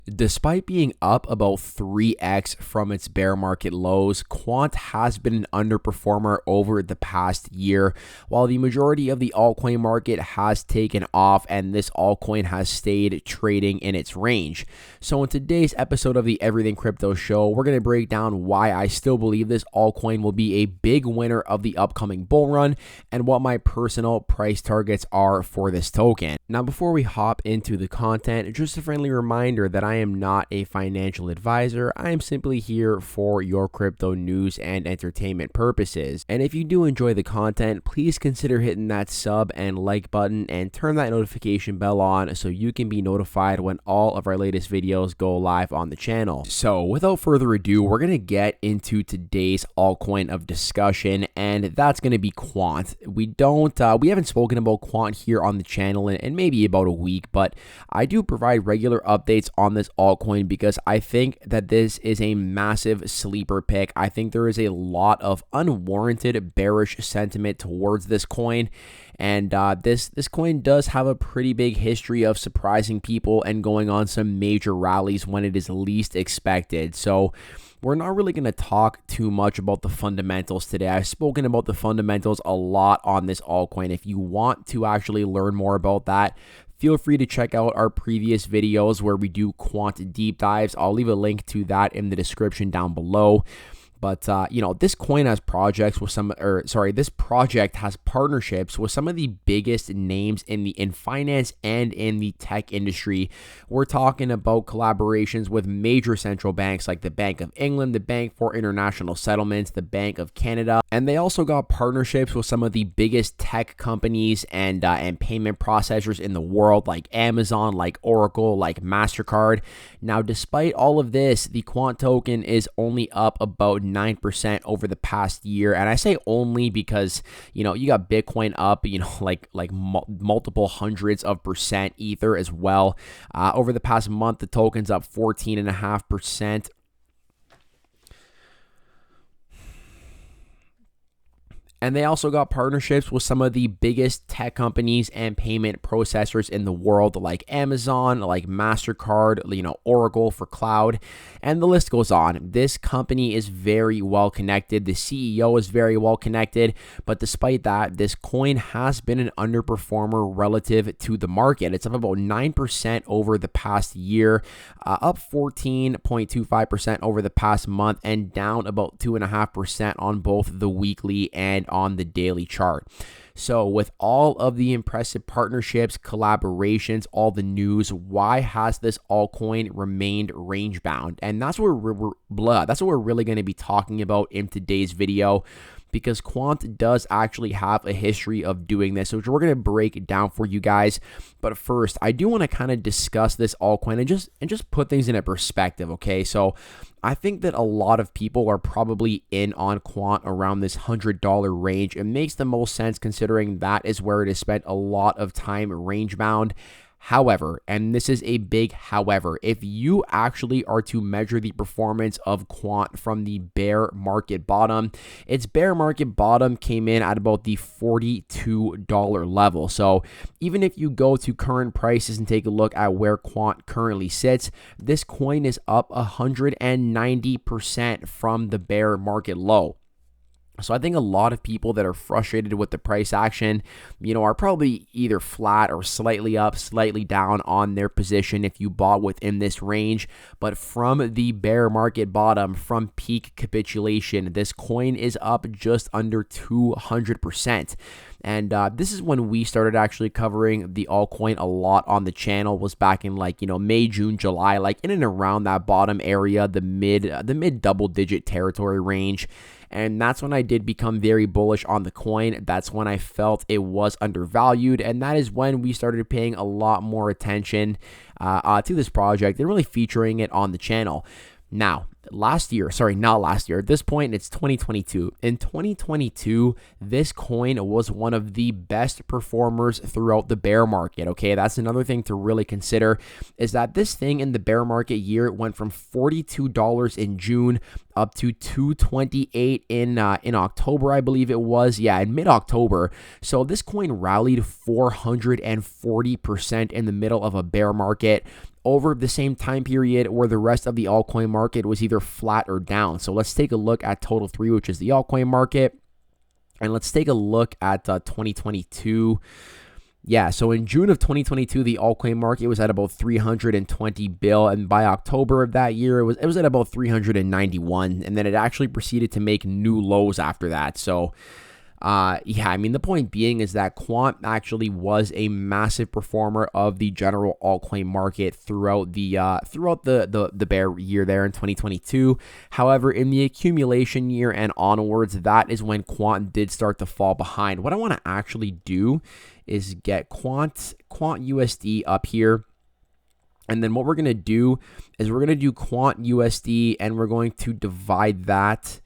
Despite being up about 3x from its bear market lows, Quant has been an underperformer over the past year, while the majority of the altcoin market has taken off and this altcoin has stayed trading in its range. So in today's episode of the Everything Crypto Show, we're going to break down why I still believe this altcoin will be a big winner of the upcoming bull run and what my personal price targets are for this token. Now, before we hop into the content, just a friendly reminder that I am not a financial advisor. I am simply here for your crypto news and entertainment purposes. And if you do enjoy the content, please consider hitting that sub and like button and turn that notification bell on so you can be notified when all of our latest videos go live on the channel. So without further ado, we're going to get into today's altcoin of discussion, and that's going to be Quant. We haven't spoken about Quant here on the channel in maybe about a week, but I do provide regular updates on this altcoin because I think that this is a massive sleeper pick. I think there is a lot of unwarranted bearish sentiment towards this coin, and this coin does have a pretty big history of surprising people and going on some major rallies when it is least expected. So we're not really going to talk too much about the fundamentals today. I've spoken about the fundamentals a lot on this altcoin. If you want to actually learn more about that, feel free to check out our previous videos where we do quant deep dives. I'll leave a link to that in the description down below. But, this coin has this project has partnerships with some of the biggest names in finance and in the tech industry. We're talking about collaborations with major central banks like the Bank of England, the Bank for International Settlements, the Bank of Canada, and they also got partnerships with some of the biggest tech companies and payment processors in the world, like Amazon, like Oracle, like MasterCard. Now, despite all of this, the Quant token is only up about 9% over the past year. And I say only because, you got Bitcoin up, multiple hundreds of percent, Ether as well. Over the past month, the token's up 14.5%. And they also got partnerships with some of the biggest tech companies and payment processors in the world, like Amazon, like MasterCard, Oracle for cloud, and the list goes on. This company is very well connected. The CEO is very well connected, but despite that, this coin has been an underperformer relative to the market. It's up about 9% over the past year, up 14.25% over the past month, and down about 2.5% on both the weekly and on the daily chart. So with all of the impressive partnerships, collaborations, all the news, why has this altcoin remained range bound? And that's what we're really going to be talking about in today's video, because Quant does actually have a history of doing this, which we're going to break it down for you guys. But first, I do want to kind of discuss this altcoin and just put things in a perspective, okay? So I think that a lot of people are probably in on Quant around this $100 range. It makes the most sense considering that is where it has spent a lot of time range bound. However, and this is a big however, if you actually are to measure the performance of Quant from the bear market bottom, its bear market bottom came in at about the $42 level. So even if you go to current prices and take a look at where Quant currently sits, this coin is up 190% from the bear market low. So I think a lot of people that are frustrated with the price action, are probably either flat or slightly up, slightly down on their position if you bought within this range. But from the bear market bottom, from peak capitulation, this coin is up just under 200%. And this is when we started actually covering the altcoin a lot on the channel, was back in May, June, July, in and around that bottom area, the mid double digit territory range. And that's when I did become very bullish on the coin. That's when I felt it was undervalued. And that is when we started paying a lot more attention to this project and really featuring it on the channel. Now, at this point, it's 2022. In 2022, this coin was one of the best performers throughout the bear market, okay? That's another thing to really consider, is that this thing in the bear market year went from $42 in June up to $228 in October, I believe it was. Yeah, in mid-October. So this coin rallied 440% in the middle of a bear market. over the same time period where the rest of the altcoin market was either flat or down. So let's take a look at total 3, which is the altcoin market. And let's take a look at 2022. Yeah, so in June of 2022, the altcoin market was at about 320 bill, and by October of that year, it was at about 391, and then it actually proceeded to make new lows after that. So yeah, I mean, the point being is that Quant actually was a massive performer of the general altcoin market throughout the bear year there in 2022. However, in the accumulation year and onwards, that is when Quant did start to fall behind. What I want to actually do is get Quant USD up here. And then what we're going to do is we're going to do Quant USD, and we're going to divide that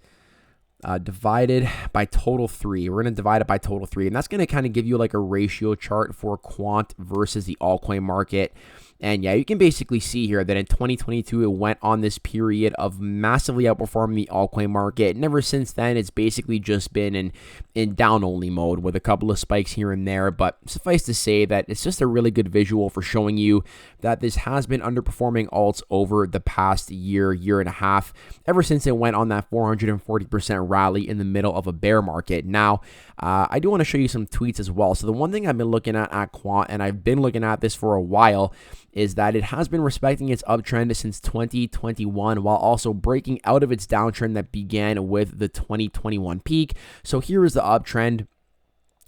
divided by total 3. We're going to divide it by total 3, and that's going to kind of give you like a ratio chart for Quant versus the altcoin market. And yeah, you can basically see here that in 2022, it went on this period of massively outperforming the altcoin market. And ever since then, it's basically just been in down-only mode with a couple of spikes here and there. But suffice to say that it's just a really good visual for showing you that this has been underperforming alts over the past year and a half, ever since it went on that 440% rally in the middle of a bear market. Now, I do want to show you some tweets as well. So the one thing I've been looking at Quant, and I've been looking at this for a while, is that it has been respecting its uptrend since 2021 while also breaking out of its downtrend that began with the 2021 peak. So here is the uptrend.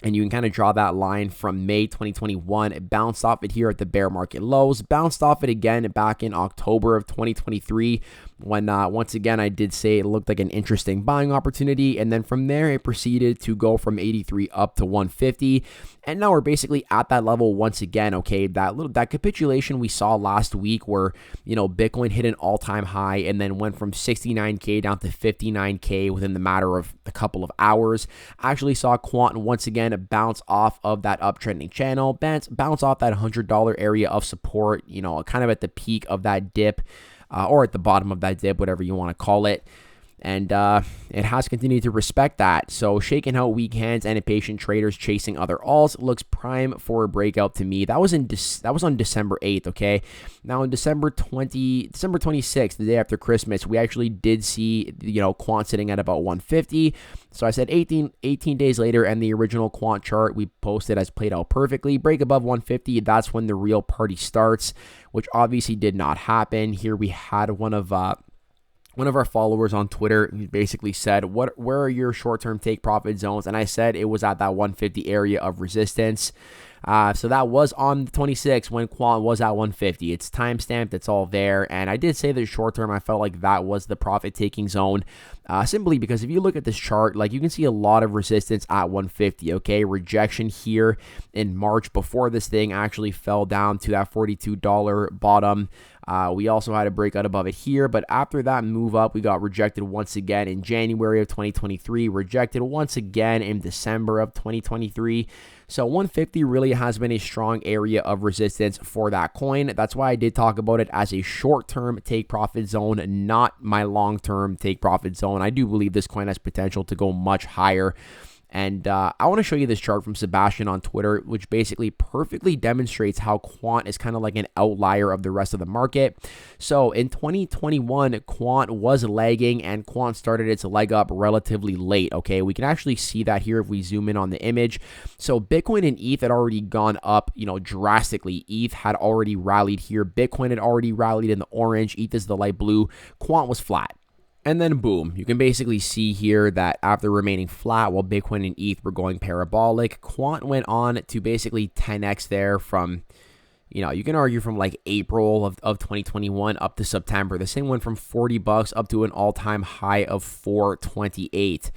And you can kind of draw that line from May 2021. It bounced off it here at the bear market lows, bounced off it again back in October of 2023 when once again I did say it looked like an interesting buying opportunity. And then from there it proceeded to go from 83 up to 150. And now we're basically at that level once again. Okay, that capitulation we saw last week where, you know, Bitcoin hit an all-time high and then went from 69K down to 59K within the matter of a couple of hours. I actually saw Quant once again bounce off of that uptrending channel, bounce off that $100 area of support, you know, kind of at the peak of that dip, or at the bottom of that dip, whatever you want to call it. And it has continued to respect that. So shaking out weak hands and impatient traders chasing other alts looks prime for a breakout to me. That was on December 8th, okay? Now on December 26th, the day after Christmas, we actually did see, you know, Quant sitting at about 150. So I said 18 days later, and the original Quant chart we posted has played out perfectly. Break above 150, that's when the real party starts, which obviously did not happen. Here we had one of our followers on Twitter basically said, where are your short-term take profit zones? And I said it was at that 150 area of resistance. So that was on the 26th when Quant was at 150. It's timestamped, it's all there. And I did say that short term, I felt like that was the profit taking zone. Simply because if you look at this chart, like you can see a lot of resistance at 150, okay? Rejection here in March before this thing actually fell down to that $42 bottom. We also had a breakout above it here, but after that move up, we got rejected once again in January of 2023, rejected once again in December of 2023. So 150 really has been a strong area of resistance for that coin. That's why I did talk about it as a short-term take profit zone, not my long-term take profit zone. I do believe this coin has potential to go much higher. And I want to show you this chart from Sebastian on Twitter, which basically perfectly demonstrates how Quant is kind of like an outlier of the rest of the market. So in 2021, Quant was lagging and Quant started its leg up relatively late. Okay, we can actually see that here if we zoom in on the image. So Bitcoin and ETH had already gone up, you know, drastically. ETH had already rallied here. Bitcoin had already rallied in the orange. ETH is the light blue. Quant was flat. And then boom, you can basically see here that after remaining flat while Bitcoin and ETH were going parabolic, Quant went on to basically 10x there from, you know, you can argue from like April of 2021 up to September. This thing went from $40 up to an all-time high of $428.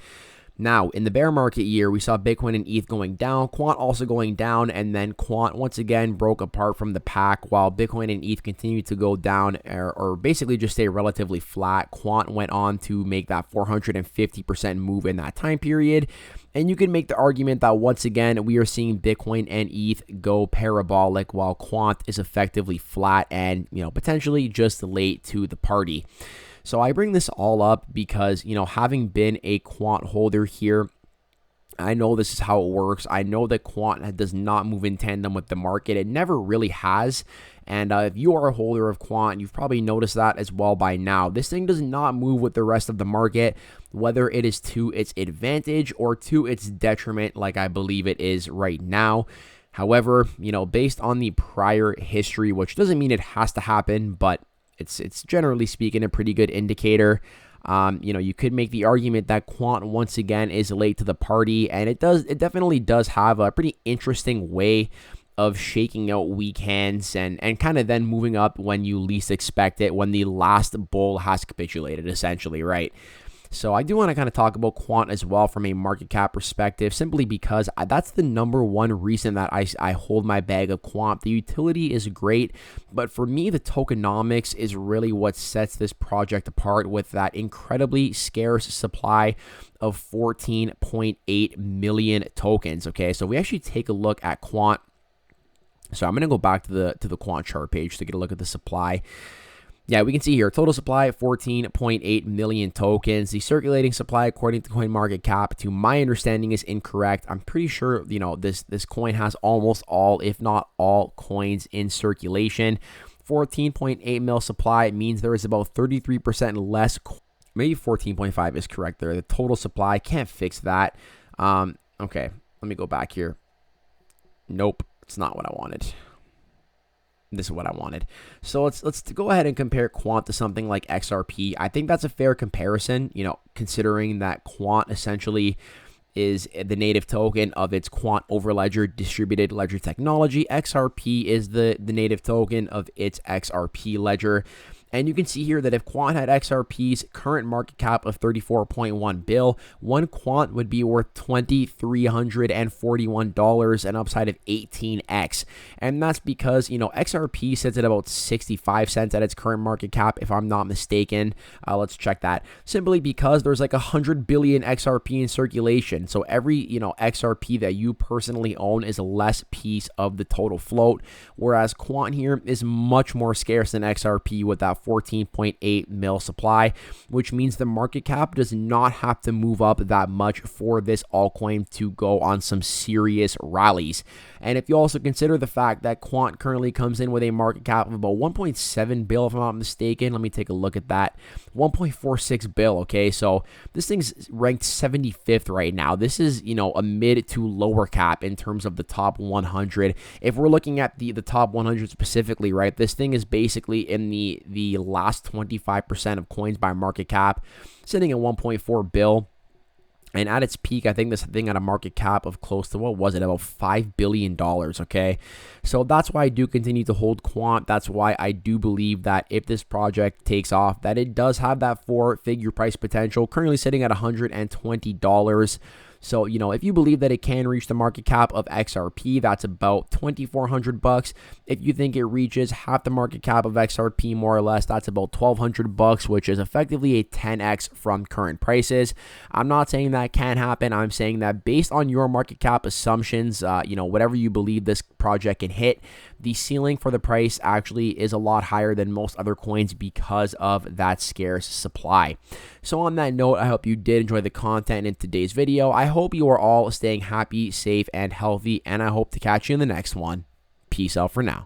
Now, in the bear market year, we saw Bitcoin and ETH going down, Quant also going down, and then Quant once again broke apart from the pack while Bitcoin and ETH continued to go down or basically just stay relatively flat. Quant went on to make that 450% move in that time period. And you can make the argument that once again, we are seeing Bitcoin and ETH go parabolic while Quant is effectively flat and, you know, potentially just late to the party. So I bring this all up because, you know, having been a Quant holder here, I know this is how it works. I know that Quant does not move in tandem with the market. It never really has. And if you are a holder of Quant, you've probably noticed that as well by now. This thing does not move with the rest of the market, whether it is to its advantage or to its detriment, like I believe it is right now. However, based on the prior history, which doesn't mean it has to happen, but it's generally speaking a pretty good indicator. You could make the argument that Quant once again is late to the party, and it definitely does have a pretty interesting way of shaking out weak hands and kind of then moving up when you least expect it, when the last bull has capitulated, essentially, right? So I do want to kind of talk about Quant as well from a market cap perspective, simply because that's the number one reason that I hold my bag of Quant. The utility is great, but for me, the tokenomics is really what sets this project apart, with that incredibly scarce supply of 14.8 million tokens. Okay, so we actually take a look at Quant. So I'm going to go back to the Quant chart page to get a look at the supply. Yeah, we can see here, total supply, 14.8 million tokens. The circulating supply, according to CoinMarketCap, to my understanding, is incorrect. I'm pretty sure, this coin has almost all, if not all, coins in circulation. 14.8 mil supply means there is about 33% less. Maybe 14.5 is correct there. The total supply, can't fix that. Okay, let me go back here. Nope, it's not what I wanted. This is what I wanted. So let's go ahead and compare Quant to something like XRP. I think that's a fair comparison, considering that Quant essentially is the native token of its Quant Overledger distributed ledger technology. XRP is the native token of its XRP ledger. And you can see here that if Quant had XRP's current market cap of 34.1 bill, one Quant would be worth $2,341, an upside of 18x. And that's because, XRP sits at about 65 cents at its current market cap, if I'm not mistaken. Let's check that. Simply because there's like 100 billion XRP in circulation. So every, XRP that you personally own is a less piece of the total float. Whereas Quant here is much more scarce than XRP with that 14.8 mil supply, which means the market cap does not have to move up that much for this altcoin to go on some serious rallies. And if you also consider the fact that Quant currently comes in with a market cap of about 1.7 bill, if I'm not mistaken, let me take a look at that. 1.46 bill, okay? So this thing's ranked 75th right now. This is, a mid to lower cap in terms of the top 100. If we're looking at the top 100 specifically, right, this thing is basically in the last 25% of coins by market cap, sitting at 1.4 bill. And at its peak, I think this thing had a market cap of close to, what was it, about $5 billion, okay? So that's why I do continue to hold Quant. That's why I do believe that if this project takes off, that it does have that 4-figure price potential, currently sitting at $120. So, if you believe that it can reach the market cap of XRP, that's about $2,400. If you think it reaches half the market cap of XRP, more or less, that's about $1,200, which is effectively a 10x from current prices. I'm not saying that can happen. I'm saying that based on your market cap assumptions, whatever you believe this project can hit, the ceiling for the price actually is a lot higher than most other coins because of that scarce supply. So on that note, I hope you did enjoy the content in today's video. I hope you are all staying happy, safe, and healthy, and I hope to catch you in the next one. Peace out for now.